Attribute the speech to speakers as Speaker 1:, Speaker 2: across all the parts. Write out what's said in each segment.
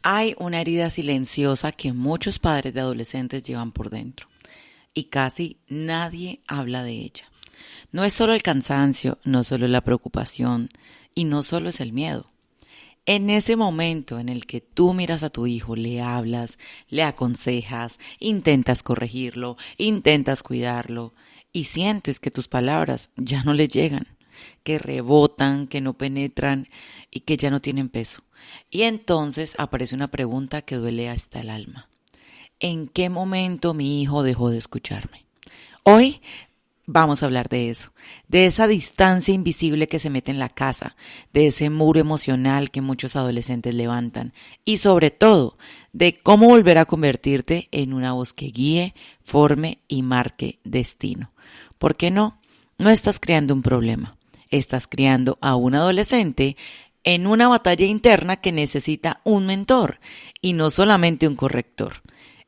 Speaker 1: Hay una herida silenciosa que muchos padres de adolescentes llevan por dentro y casi nadie habla de ella. No es solo el cansancio, no solo la preocupación y no solo es el miedo. En ese momento en el que tú miras a tu hijo, le hablas, le aconsejas, intentas corregirlo, intentas cuidarlo y sientes que tus palabras ya no le llegan, que rebotan, que no penetran y que ya no tienen peso. Y entonces aparece una pregunta que duele hasta el alma. ¿En qué momento mi hijo dejó de escucharme? Hoy vamos a hablar de eso, de esa distancia invisible que se mete en la casa, de ese muro emocional que muchos adolescentes levantan y sobre todo de cómo volver a convertirte en una voz que guíe, forme y marque destino. ¿Por qué no? No estás creando un problema, estás criando a un adolescente en una batalla interna que necesita un mentor y no solamente un corrector.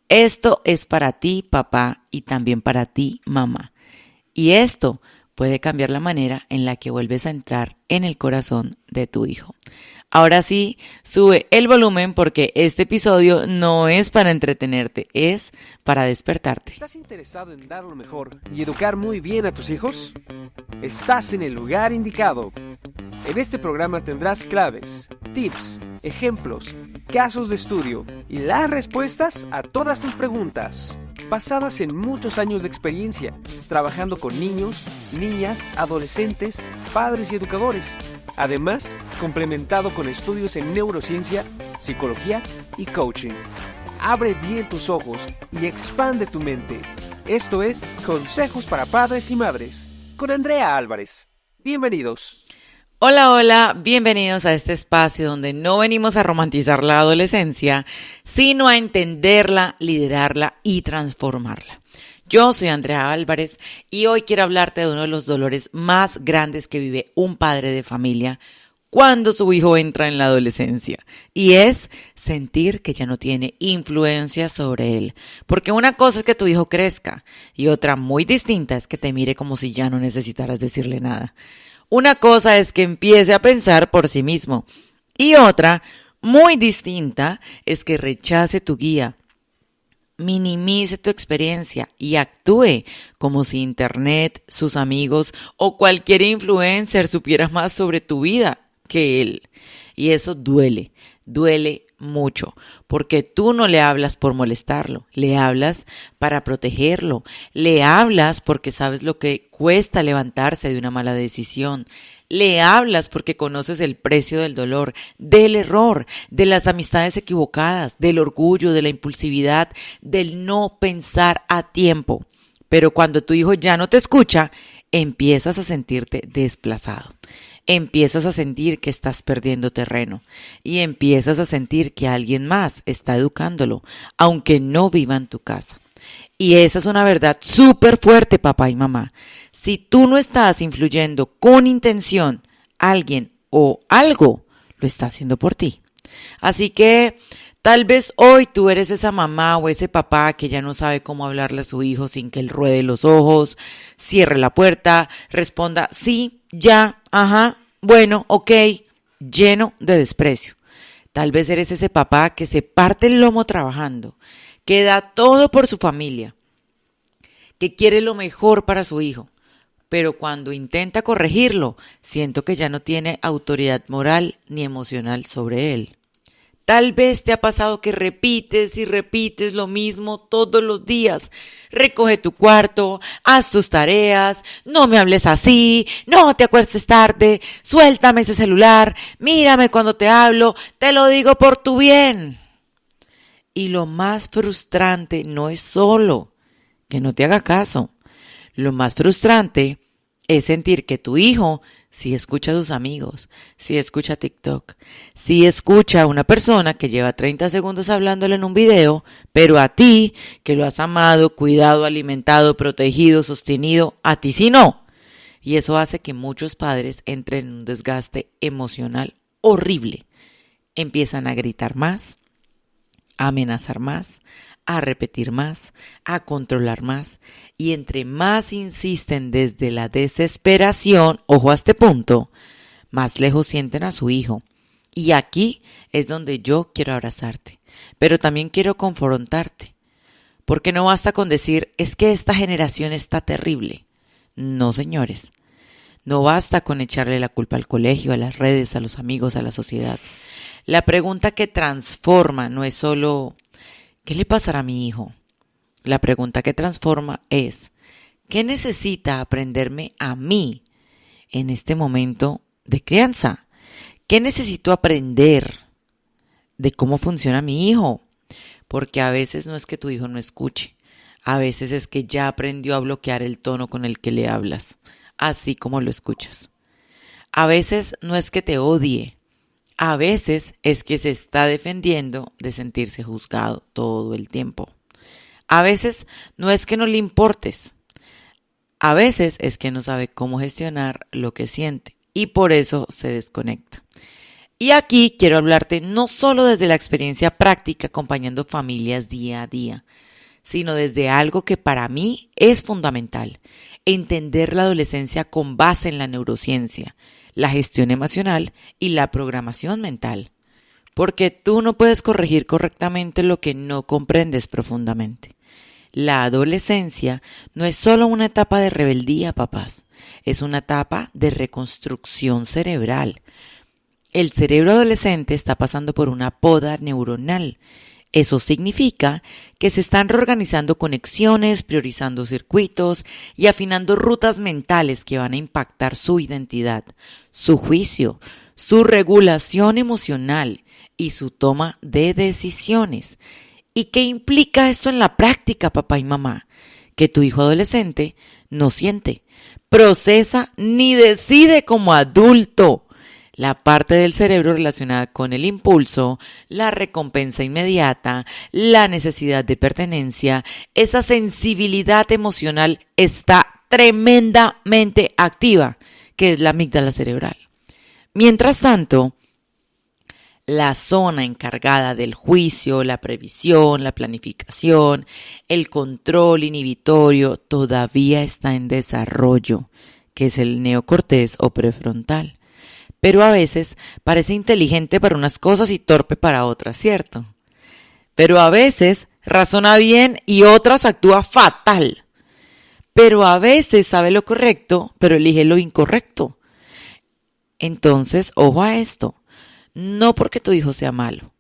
Speaker 1: Esto es para ti, papá, y también para ti, mamá. Y esto puede cambiar la manera en la que vuelves a entrar en el corazón de tu hijo. Ahora sí, sube el volumen porque este episodio no es para entretenerte, es para despertarte.
Speaker 2: ¿Estás interesado en dar lo mejor y educar muy bien a tus hijos? Estás en el lugar indicado. En este programa tendrás claves, tips, ejemplos, casos de estudio y las respuestas a todas tus preguntas, basadas en muchos años de experiencia, trabajando con niños, niñas, adolescentes, padres y educadores. Además, complementado con estudios en neurociencia, psicología y coaching. Abre bien tus ojos y expande tu mente. Esto es Consejos para Padres y Madres, con Andrea Álvarez. Bienvenidos.
Speaker 1: Hola, bienvenidos a este espacio donde no venimos a romantizar la adolescencia, sino a entenderla, liderarla y transformarla. Yo soy Andrea Álvarez y hoy quiero hablarte de uno de los dolores más grandes que vive un padre de familia cuando su hijo entra en la adolescencia, y es sentir que ya no tiene influencia sobre él. Porque una cosa es que tu hijo crezca y otra muy distinta es que te mire como si ya no necesitaras decirle nada. Una cosa es que empiece a pensar por sí mismo y otra, muy distinta, es que rechace tu guía, minimice tu experiencia y actúe como si Internet, sus amigos o cualquier influencer supiera más sobre tu vida que él. Y eso duele mucho, porque tú no le hablas por molestarlo, le hablas para protegerlo, le hablas porque sabes lo que cuesta levantarse de una mala decisión, le hablas porque conoces el precio del dolor, del error, de las amistades equivocadas, del orgullo, de la impulsividad, del no pensar a tiempo. Pero cuando tu hijo ya no te escucha, empiezas a sentirte desplazado. Empiezas a sentir que estás perdiendo terreno y empiezas a sentir que alguien más está educándolo, aunque no viva en tu casa. Y esa es una verdad súper fuerte, papá y mamá. Si tú no estás influyendo con intención, alguien o algo lo está haciendo por ti. Así que tal vez hoy tú eres esa mamá o ese papá que ya no sabe cómo hablarle a su hijo sin que él ruede los ojos, cierre la puerta, responda sí, ya, ajá, bueno, ok, lleno de desprecio. Tal vez eres ese papá que se parte el lomo trabajando, que da todo por su familia, que quiere lo mejor para su hijo, pero cuando intenta corregirlo, siento que ya no tiene autoridad moral ni emocional sobre él. Tal vez te ha pasado que repites y repites lo mismo todos los días. Recoge tu cuarto, haz tus tareas, no me hables así, no te acuestes tarde, suéltame ese celular, mírame cuando te hablo, te lo digo por tu bien. Y lo más frustrante no es solo que no te haga caso. Lo más frustrante es sentir que tu hijo sí escucha a sus amigos, sí escucha TikTok, sí escucha a una persona que lleva 30 segundos hablándole en un video, pero a ti, que lo has amado, cuidado, alimentado, protegido, sostenido, a ti sí no. Y eso hace que muchos padres entren en un desgaste emocional horrible. Empiezan a gritar más, a amenazar más, a repetir más, a controlar más, y entre más insisten desde la desesperación, ojo a este punto, más lejos sienten a su hijo Y aquí es donde yo quiero abrazarte, pero también quiero confrontarte. Porque no basta con decir, es que esta generación está terrible. No, señores. No basta con echarle la culpa al colegio, a las redes, a los amigos, a la sociedad. La pregunta que transforma no es solo, ¿qué le pasará a mi hijo? La pregunta que transforma es, ¿qué necesita aprenderme a mí en este momento de crianza? ¿Qué necesito aprender de cómo funciona mi hijo? Porque a veces no es que tu hijo no escuche, a veces es que ya aprendió a bloquear el tono con el que le hablas, así como lo escuchas. A veces no es que te odie, a veces es que se está defendiendo de sentirse juzgado todo el tiempo. A veces no es que no le importes, a veces es que no sabe cómo gestionar lo que siente y por eso se desconecta. Y aquí quiero hablarte no solo desde la experiencia práctica acompañando familias día a día, sino desde algo que para mí es fundamental, entender la adolescencia con base en la neurociencia, la gestión emocional y la programación mental. Porque tú no puedes corregir correctamente lo que no comprendes profundamente. La adolescencia no es solo una etapa de rebeldía, papás, es una etapa de reconstrucción cerebral. El cerebro adolescente está pasando por una poda neuronal. Eso significa que se están reorganizando conexiones, priorizando circuitos y afinando rutas mentales que van a impactar su identidad, su juicio, su regulación emocional y su toma de decisiones. ¿Y qué implica esto en la práctica, papá y mamá? Que tu hijo adolescente no siente, procesa ni decide como adulto. La parte del cerebro relacionada con el impulso, la recompensa inmediata, la necesidad de pertenencia, esa sensibilidad emocional está tremendamente activa, que es la amígdala cerebral. Mientras tanto, la zona encargada del juicio, la previsión, la planificación, el control inhibitorio todavía está en desarrollo, que es el neocortés o prefrontal. Pero a veces parece inteligente para unas cosas y torpe para otras, ¿cierto? Pero a veces razona bien y otras actúa fatal. Pero a veces sabe lo correcto, pero elige lo incorrecto. Entonces, ojo a esto. No porque tu hijo sea malo,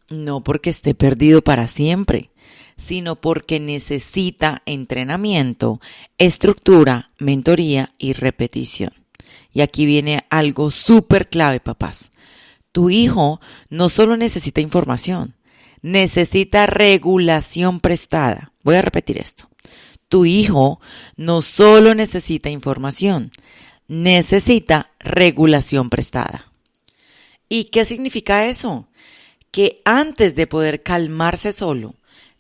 Speaker 1: no porque esté perdido para siempre, sino porque necesita entrenamiento, estructura, mentoría y repetición. Y aquí viene algo súper clave, papás. Tu hijo no solo necesita información, necesita regulación prestada. Voy a repetir esto. Tu hijo no solo necesita información, necesita regulación prestada. ¿Y qué significa eso? Que antes de poder calmarse solo,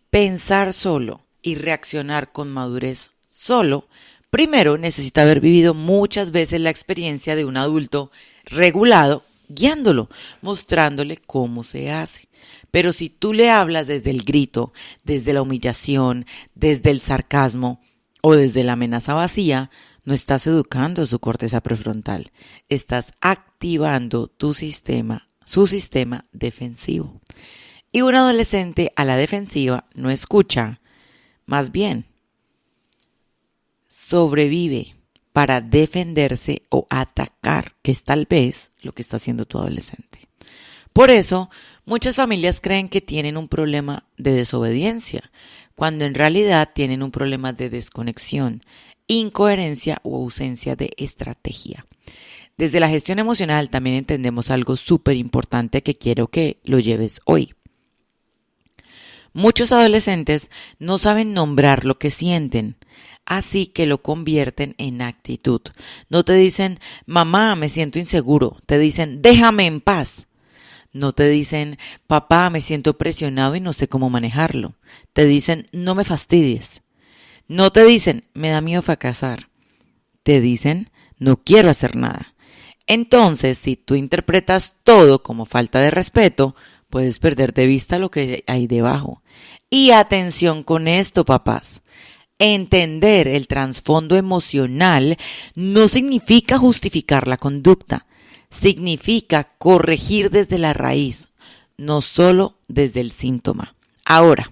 Speaker 1: pensar solo y reaccionar con madurez solo, primero necesita haber vivido muchas veces la experiencia de un adulto regulado, guiándolo, mostrándole cómo se hace. Pero si tú le hablas desde el grito, desde la humillación, desde el sarcasmo o desde la amenaza vacía, no estás educando su corteza prefrontal, estás activando tu sistema, su sistema defensivo. Y un adolescente a la defensiva no escucha, más bien sobrevive para defenderse o atacar, que es tal vez lo que está haciendo tu adolescente. Por eso, muchas familias creen que tienen un problema de desobediencia, cuando en realidad tienen un problema de desconexión, incoherencia o ausencia de estrategia. Desde la gestión emocional también entendemos algo súper importante que quiero que lo lleves hoy. Muchos adolescentes no saben nombrar lo que sienten, así que lo convierten en actitud. No te dicen, mamá, me siento inseguro. Te dicen, déjame en paz. No te dicen, papá, me siento presionado y no sé cómo manejarlo. Te dicen, no me fastidies. No te dicen, me da miedo fracasar. Te dicen, no quiero hacer nada. Entonces, si tú interpretas todo como falta de respeto, puedes perder de vista lo que hay debajo. Y atención con esto, papás. Entender el trasfondo emocional no significa justificar la conducta. significa corregir desde la raíz, no solo desde el síntoma. Ahora,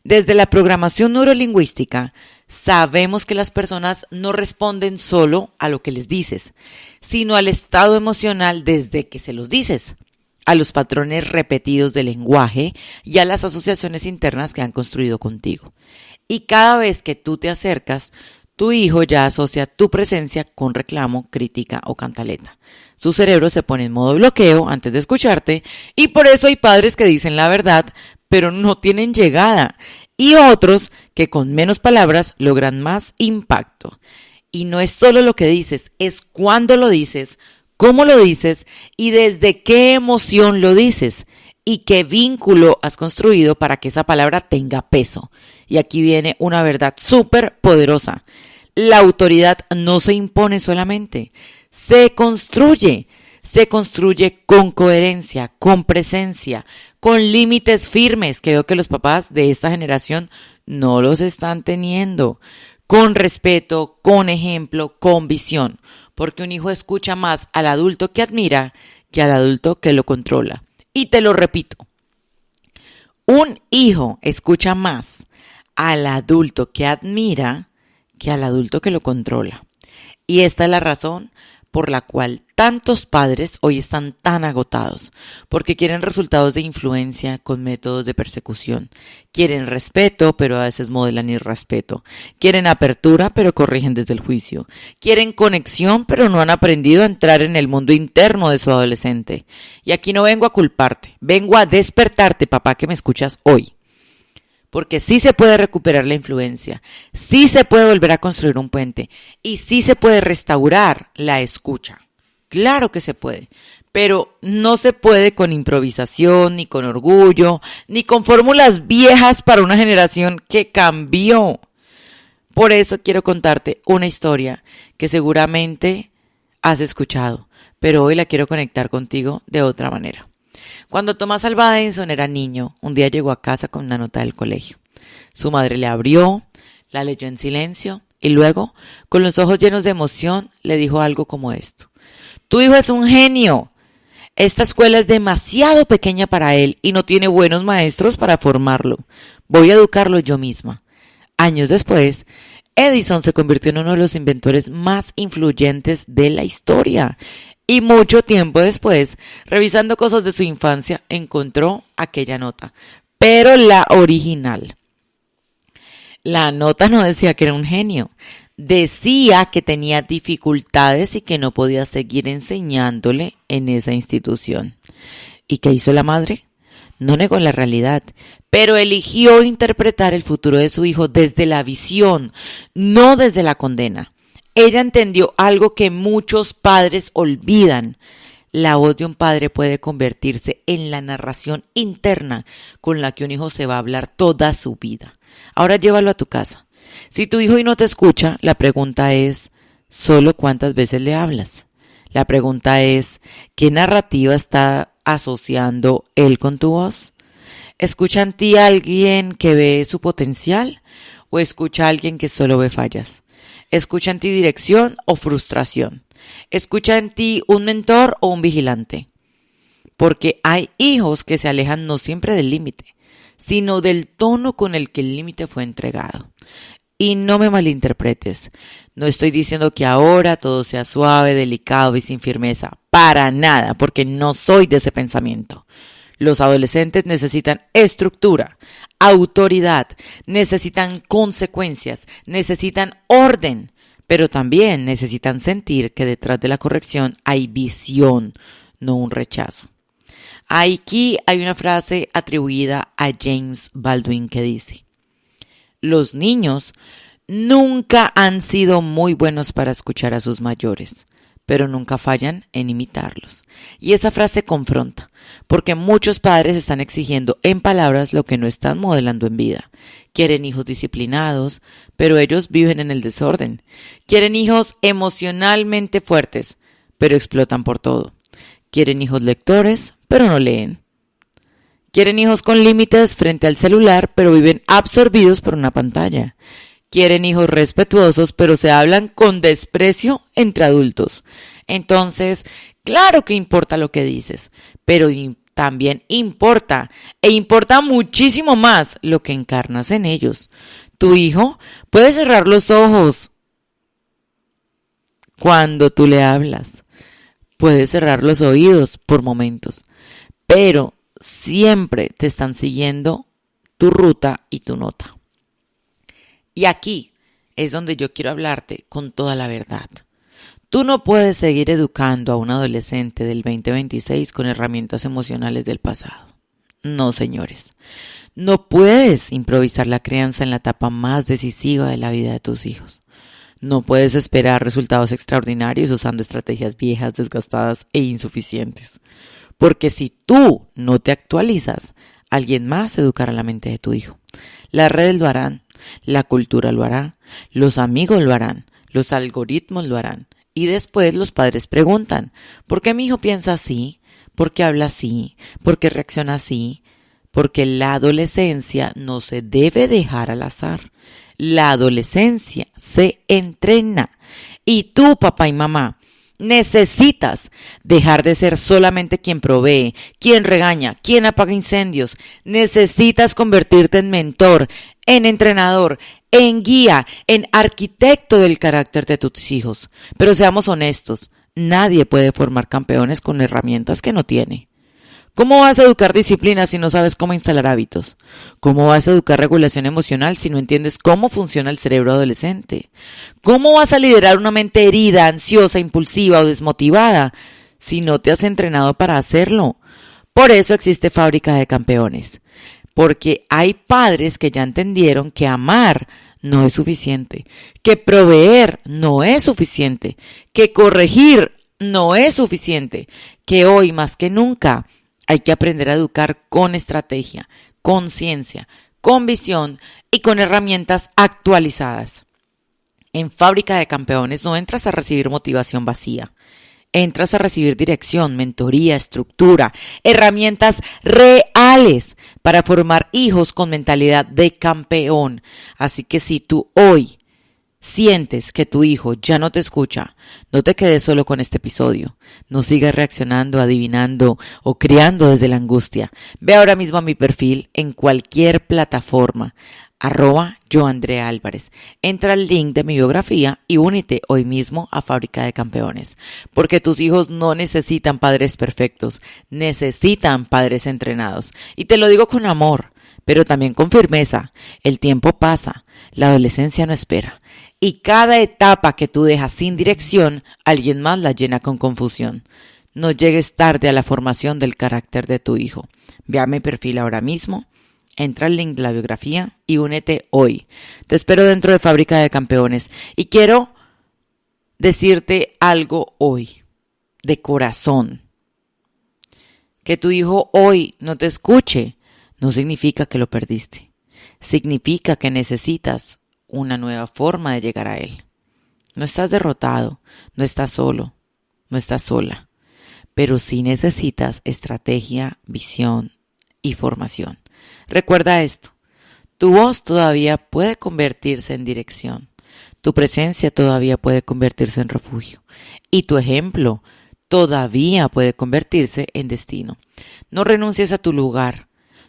Speaker 1: desde la programación neurolingüística, sabemos que las personas no responden solo a lo que les dices, sino al estado emocional desde que se los dices, a los patrones repetidos del lenguaje y a las asociaciones internas que han construido contigo. Y cada vez que tú te acercas, tu hijo ya asocia tu presencia con reclamo, crítica o cantaleta. Su cerebro se pone en modo bloqueo antes de escucharte y por eso hay padres que dicen la verdad, pero no tienen llegada, y otros que con menos palabras logran más impacto. Y no es solo lo que dices, es cuándo lo dices, cómo lo dices y desde qué emoción lo dices y qué vínculo has construido para que esa palabra tenga peso. Y aquí viene una verdad súper poderosa. La autoridad no se impone solamente, se construye. Se construye con coherencia, con presencia, con límites firmes, que veo que los papás de esta generación no los están teniendo, con respeto, con ejemplo, con visión, porque un hijo escucha más al adulto que admira que al adulto que lo controla. Y te lo repito, un hijo escucha más al adulto que admira que al adulto que lo controla. Y esta es la razón por la cual tantos padres hoy están tan agotados, porque quieren resultados de influencia con métodos de persecución. Quieren respeto, pero a veces modelan irrespeto. Quieren apertura, pero corrigen desde el juicio. Quieren conexión, pero no han aprendido a entrar en el mundo interno de su adolescente. Y aquí no vengo a culparte, vengo a despertarte, papá, que me escuchas hoy. Porque sí se puede recuperar la influencia, sí se puede volver a construir un puente y sí se puede restaurar la escucha. Claro que se puede, pero no se puede con improvisación, ni con orgullo, ni con fórmulas viejas para una generación que cambió. Por eso quiero contarte una historia que seguramente has escuchado, pero hoy la quiero conectar contigo de otra manera. Cuando Tomás Alva Edison era niño, un día llegó a casa con una nota del colegio. Su madre le abrió, la leyó en silencio y luego, con los ojos llenos de emoción, le dijo algo como esto. Tu hijo es un genio. Esta escuela es demasiado pequeña para él y no tiene buenos maestros para formarlo. Voy a educarlo yo misma. Años después, Edison se convirtió en uno de los inventores más influyentes de la historia. Y mucho tiempo después, revisando cosas de su infancia, encontró aquella nota, pero la original. La nota no decía que era un genio, decía que tenía dificultades y que no podía seguir enseñándole en esa institución. ¿Y qué hizo la madre? No negó la realidad, pero eligió interpretar el futuro de su hijo desde la visión, no desde la condena. Ella entendió algo que muchos padres olvidan. La voz de un padre puede convertirse en la narración interna con la que un hijo se va a hablar toda su vida. Ahora llévalo a tu casa. Si tu hijo hoy no te escucha, la pregunta es, ¿solo cuántas veces le hablas? La pregunta es, ¿qué narrativa está asociando él con tu voz? ¿Escucha en ti a alguien que ve su potencial o escucha a alguien que solo ve fallas? ¿Escucha en ti dirección o frustración? ¿Escucha en ti un mentor o un vigilante? Porque hay hijos que se alejan no siempre del límite, sino del tono con el que el límite fue entregado. Y no me malinterpretes, no estoy diciendo que ahora todo sea suave, delicado y sin firmeza, para nada, porque no soy de ese pensamiento. Los adolescentes necesitan estructura, autoridad, necesitan consecuencias, necesitan orden, pero también necesitan sentir que detrás de la corrección hay visión, no un rechazo. Aquí hay una frase atribuida a James Baldwin que dice: los niños nunca han sido muy buenos para escuchar a sus mayores, pero nunca fallan en imitarlos. Y esa frase confronta, porque muchos padres están exigiendo en palabras lo que no están modelando en vida. Quieren hijos disciplinados, pero ellos viven en el desorden. Quieren hijos emocionalmente fuertes, pero explotan por todo. Quieren hijos lectores, pero no leen. Quieren hijos con límites frente al celular, pero viven absorbidos por una pantalla. Quieren hijos respetuosos, pero se hablan con desprecio entre adultos. Entonces, Claro que importa lo que dices, pero también importa, e importa muchísimo más lo que encarnas en ellos. Tu hijo puede cerrar los ojos cuando tú le hablas, puede cerrar los oídos por momentos, pero siempre te están siguiendo tu ruta y tu nota. Y aquí es donde yo quiero hablarte con toda la verdad. Tú no puedes seguir educando a un adolescente del 2026 con herramientas emocionales del pasado. No, señores. No puedes improvisar la crianza en la etapa más decisiva de la vida de tus hijos. No puedes esperar resultados extraordinarios usando estrategias viejas, desgastadas e insuficientes. Porque si tú no te actualizas, alguien más educará la mente de tu hijo. Las redes lo harán, la cultura lo hará, los amigos lo harán, los algoritmos lo harán. Y después los padres preguntan, ¿por qué mi hijo piensa así? ¿Por qué habla así? ¿Por qué reacciona así? Porque la adolescencia no se debe dejar al azar. La adolescencia se entrena. Y tú, papá y mamá, necesitas dejar de ser solamente quien provee, quien regaña, quien apaga incendios. Necesitas convertirte en mentor, en entrenador, en guía, en arquitecto del carácter de tus hijos. Pero seamos honestos, nadie puede formar campeones con herramientas que no tiene. ¿Cómo vas a educar disciplina si no sabes cómo instalar hábitos? ¿Cómo vas a educar regulación emocional si no entiendes cómo funciona el cerebro adolescente? ¿Cómo vas a liderar una mente herida, ansiosa, impulsiva o desmotivada si no te has entrenado para hacerlo? Por eso existe Fábrica de Campeones. Porque hay padres que ya entendieron que amar no es suficiente, que proveer no es suficiente, que corregir no es suficiente, que hoy más que nunca hay que aprender a educar con estrategia, con ciencia, con visión y con herramientas actualizadas. En Fábrica de Campeones no entras a recibir motivación vacía. Entras a recibir dirección, mentoría, estructura, herramientas reales para formar hijos con mentalidad de campeón. Así que si tú hoy sientes que tu hijo ya no te escucha, no te quedes solo con este episodio. No sigas reaccionando, adivinando o criando desde la angustia. Ve ahora mismo a mi perfil en cualquier plataforma. @yoandreaalvarez. Entra al link de mi biografía y únete hoy mismo a Fábrica de Campeones. Porque tus hijos no necesitan padres perfectos, necesitan padres entrenados. Y te lo digo con amor, pero también con firmeza. El tiempo pasa, la adolescencia no espera. Y cada etapa que tú dejas sin dirección, alguien más la llena con confusión. No llegues tarde a la formación del carácter de tu hijo. Ve a mi perfil ahora mismo. Entra al link de la biografía y únete hoy. Te espero dentro de Fábrica de Campeones. Y quiero decirte algo hoy, de corazón. Que tu hijo hoy no te escuche no significa que lo perdiste. Significa que necesitas una nueva forma de llegar a él. No estás derrotado, no estás solo, no estás sola. Pero sí necesitas estrategia, visión y formación. Recuerda esto, tu voz todavía puede convertirse en dirección, tu presencia todavía puede convertirse en refugio y tu ejemplo todavía puede convertirse en destino. No renuncies a tu lugar,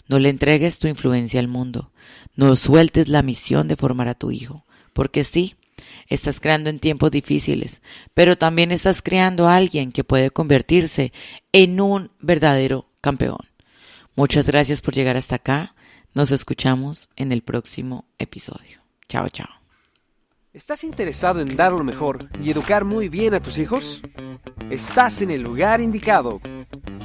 Speaker 1: no le entregues tu influencia al mundo, no sueltes la misión de formar a tu hijo, porque sí, estás creando en tiempos difíciles, pero también estás creando a alguien que puede convertirse en un verdadero campeón. Muchas gracias por llegar hasta acá. Nos escuchamos en el próximo episodio. Chao, chao.
Speaker 2: ¿Estás interesado en dar lo mejor y educar muy bien a tus hijos? Estás en el lugar indicado.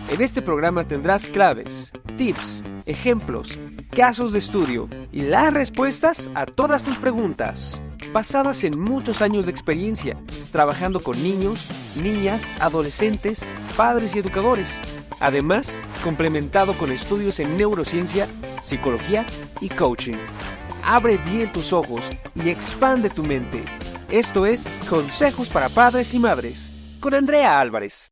Speaker 2: En este programa tendrás claves, tips, ejemplos, casos de estudio y las respuestas a todas tus preguntas, basadas en muchos años de experiencia, trabajando con niños, niñas, adolescentes, padres y educadores. Además, complementado con estudios en neurociencia, psicología y coaching. Abre bien tus ojos y expande tu mente. Esto es Consejos para Padres y Madres, con Andrea Álvarez.